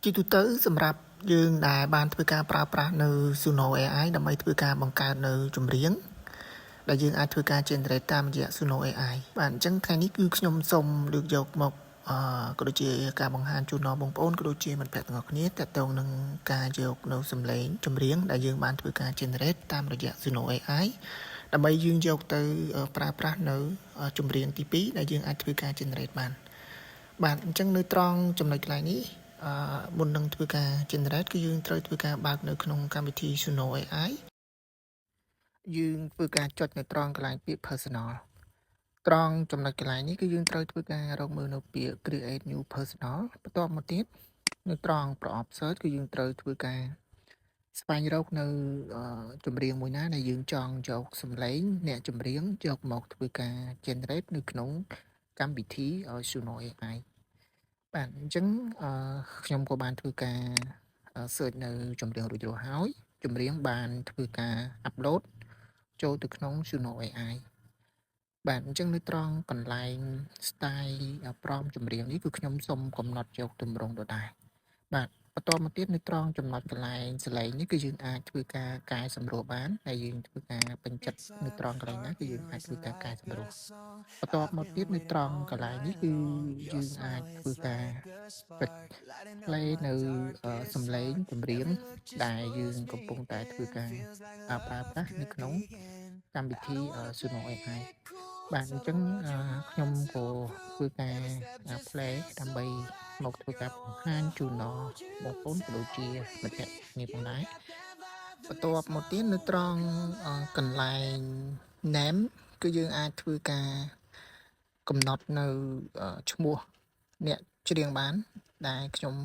ជាទូទៅសម្រាប់យើងដែលបានធ្វើការប្រើប្រាស់នៅ Suno AI ដើម្បីធ្វើការបង្កើតនៅចម្រៀងដែលយើងអាចធ្វើការ generate តាមរយៈ Suno AI បាទអញ្ចឹងថ្ងៃនេះគឺខ្ញុំសូមលើកយកមកក៏ដូចជាការបង្ហាញជូនដល់បងប្អូនក៏ដូចជាមិត្តភ័ក្តិទាំងអស់គ្នាទាក់ទងនឹងការយកនៅសំឡេងចម្រៀងដែលយើងបានធ្វើការ generate តាមរយៈ Suno AI ដើម្បីយើងយកទៅប្រើប្រាស់នៅចម្រៀងទី2ដែលយើងអាចធ្វើការ generate បានបាទអញ្ចឹងនៅត្រង់ចំណុចកន្លែងនេះមុននឹងធ្វើការ generate គឺយើងត្រូវធ្វើការបើកនៅក្នុងកម្មវិធី Suno AI យើងធ្វើការចុចនៅត្រង់កន្លែងពាក្យ personal ត្រង់ចំណុចកន្លែងនេះគឺយើងត្រូវធ្វើការរកមើលនៅពាក្យ create new personal បន្ទាប់មកទៀតនៅត្រង់ប្រអប់ search គឺយើងត្រូវធ្វើការស្វែងរកនៅចម្រៀងមួយណាដែលយើងចង់យកសម្លេងអ្នកចម្រៀងយកមកធ្វើការ generate នៅក្នុងកម្មវិធី Suno AI បាទអញ្ចឹងខ្ញុំក៏បានធ្វើការ search នៅចម្រៀងរួចរាល់ហើយចម្រៀងបានធ្វើការ upload ចូលទៅក្នុង Suno AI បាទអញ្ចឹងនៅត្រង់កន្លែង style ប្រមចម្រៀងនេះគឺខ្ញុំសូមកំណត់យកទម្រង់ដដែលបាទបន្តមកទៀតនៅត្រង់ចំណុចកន្លែងសលេងនេះគឺយើងអាចធ្វើការកែសម្រួលបានហើយយើងធ្វើការពេញចិត្តនៅត្រង់កន្លែងណាគឺយើងអាចធ្វើការកែសម្រួលបន្តមកទៀតនៅត្រង់កន្លែងនេះគឺយើងអាចធ្វើការបិទ play នៅសំឡេងចម្រៀងដែលយើងកំពុងតែធ្វើការប្រើប្រាស់នៅក្នុងកម្មវិធី Suno AI បាទអញ្ចឹងខ្ញុំក៏ធ្វើការ play ដើម្បីមកធ្វើការបង្ហាញជូនដល់បងប្អូនក៏ដូចជាមិត្តភក្តិគ្នាផងដែរបន្ទាប់មកទៀតនៅត្រង់កន្លែង name គឺយើងអាចធ្វើការកំណត់នៅឈ្មោះអ្នកច្រៀងបានដែលខ្ញុំ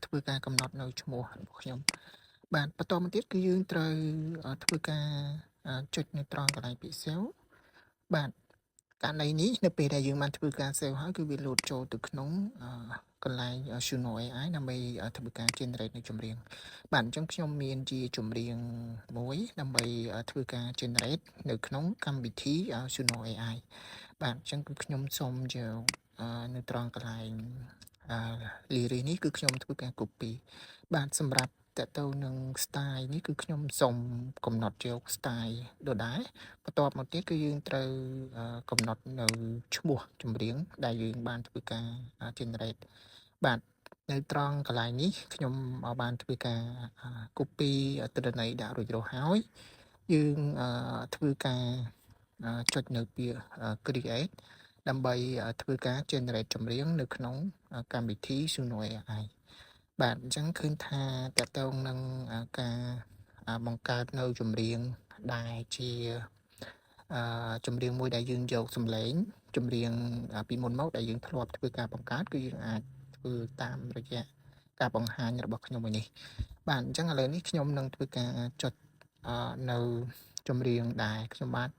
ធ្វើការកំណត់នៅឈ្មោះរបស់ខ្ញុំបាទបន្តមកទៀតគឺយើងត្រូវធ្វើការចុចនៅត្រង់កន្លែងពិសេសបាទករណីនេះនៅពេលដែលយើងបានធ្វើការ save ហើយគឺវា load ចូលទៅក្នុងកន្លែង Suno AI ដើម្បីធ្វើការ generate នៅចម្រៀងបាទអញ្ចឹងខ្ញុំមានជាចម្រៀងមួយដើម្បីធ្វើការ generate នៅក្នុងកម្មវិធី Suno AI បាទអញ្ចឹងគឺខ្ញុំសូមយកនៅត្រង់កន្លែងlyric នេះគឺខ្ញុំធ្វើការ copy បាទសម្រាប់តទៅនឹង style នេះគឺខ្ញុំសូមកំណត់យក style ដដែលបន្ទាប់មកទៀតគឺយើងត្រូវកំណត់នៅឈ្មោះចម្រៀងដែលយើងបានធ្វើការ generate បាទនៅត្រង់កន្លែងនេះខ្ញុំបានធ្វើការ copy ទិន្នន័យដាក់រួចរាល់ហើយយើងធ្វើការចុចនៅពាក្យ create ដើម្បីធ្វើការ generate ចម្រៀងនៅក្នុងកម្មវិធី Suno AI បាទអញ្ចឹងឃើញថាតទៅនឹងការបង្កើតនៅចម្រៀងដែលជាចម្រៀងមួយដែលយើងយកសម្លេងចម្រៀងពីមុនមកដែលយើងធ្លាប់ធ្វើការបង្កើតគឺយើងអាចធ្វើតាមរយៈការបង្ហាញរបស់ខ្ញុំនេះបាទអញ្ចឹងឥឡូវនេះខ្ញុំនឹងធ្វើការចុចនៅចម្រៀងដែលខ្ញុំបាទ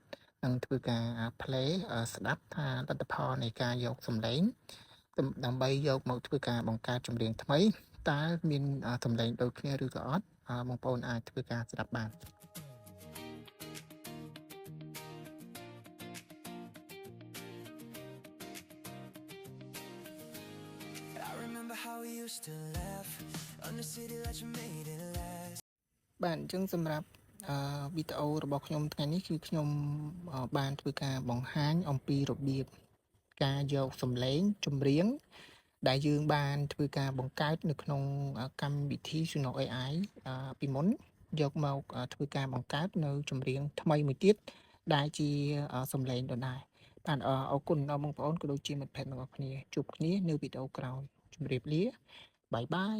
នឹងធ្វើការ play ស្ដាប់ថាលទ្ធផលនៃការយកសម្លេងដើម្បីយកមកធ្វើការបង្កើតចម្រៀងថ្មីតើមានសម្លេងដូចគ្នាឬក៏អត់បងប្អូនអាចធ្វើការស្ដាប់បានបាទអញ្ចឹងសម្រាប់វីដេអូរបស់ខ្ញុំថ្ងៃនេះគឺខ្ញុំបានធ្វើការបង្ហាញអំពីរបៀបការយកសម្លេងចម្រៀងដែលយើងបានធ្វើការបង្កើតនៅក្នុងកម្មវិធី Suno AI ពីមុនយកមកធ្វើការបង្កើតនៅចម្រៀងថ្មីមួយទៀតដែលជាសម្លេងដដែលបាទអរគុណដល់បងប្អូនក៏ដូចជាមិត្តភ័ក្តិទាំងអស់គ្នាជួបគ្នានៅវីដេអូក្រោយជម្រាបលាបាយបាយ